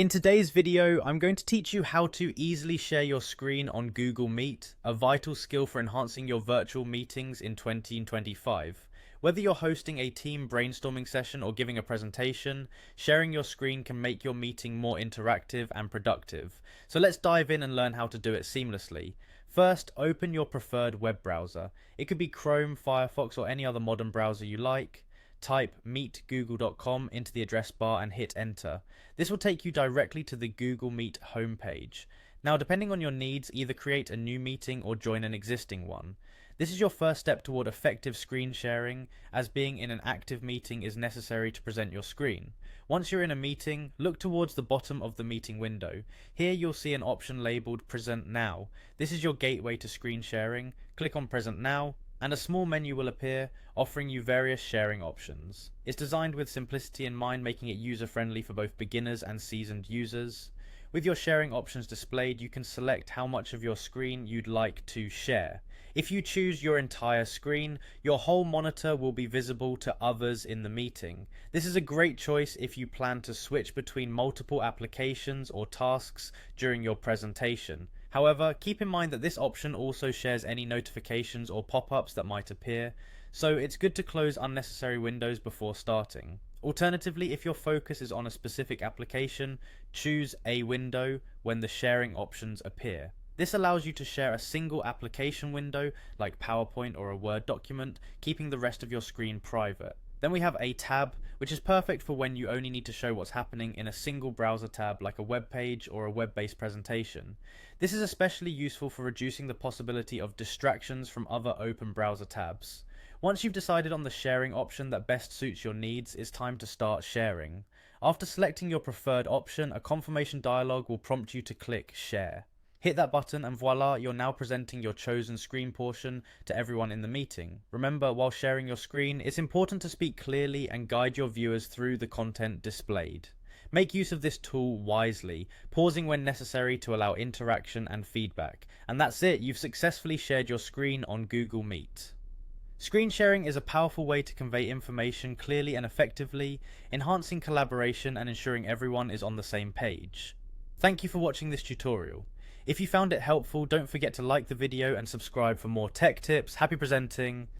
In today's video, I'm going to teach you how to easily share your screen on Google Meet, a vital skill for enhancing your virtual meetings in 2025. Whether you're hosting a team brainstorming session or giving a presentation, sharing your screen can make your meeting more interactive and productive. So let's dive in and learn how to do it seamlessly. First, open your preferred web browser. It could be Chrome, Firefox, or any other modern browser you like. Type meetgoogle.com into the address bar and hit enter. This will take you directly to the Google Meet homepage. Now, depending on your needs, either create a new meeting or join an existing one. This is your first step toward effective screen sharing, as being in an active meeting is necessary to present your screen. Once you're in a meeting, look towards the bottom of the meeting window. Here you'll see an option labeled Present Now. This is your gateway to screen sharing. Click on Present Now, and a small menu will appear, offering you various sharing options. It's designed with simplicity in mind, making it user-friendly for both beginners and seasoned users. With your sharing options displayed, you can select how much of your screen you'd like to share. If you choose your entire screen, your whole monitor will be visible to others in the meeting. This is a great choice if you plan to switch between multiple applications or tasks during your presentation. However, keep in mind that this option also shares any notifications or pop-ups that might appear, so it's good to close unnecessary windows before starting. Alternatively, if your focus is on a specific application, choose a window when the sharing options appear. This allows you to share a single application window, like PowerPoint or a Word document, keeping the rest of your screen private. Then we have a tab, which is perfect for when you only need to show what's happening in a single browser tab like a web page or a web-based presentation. This is especially useful for reducing the possibility of distractions from other open browser tabs. Once you've decided on the sharing option that best suits your needs, it's time to start sharing. After selecting your preferred option, a confirmation dialog will prompt you to click Share. Hit that button and voila, you're now presenting your chosen screen portion to everyone in the meeting. Remember, while sharing your screen, it's important to speak clearly and guide your viewers through the content displayed. Make use of this tool wisely, pausing when necessary to allow interaction and feedback. And that's it, you've successfully shared your screen on Google Meet. Screen sharing is a powerful way to convey information clearly and effectively, enhancing collaboration and ensuring everyone is on the same page. Thank you for watching this tutorial. If you found it helpful, don't forget to like the video and subscribe for more tech tips. Happy presenting!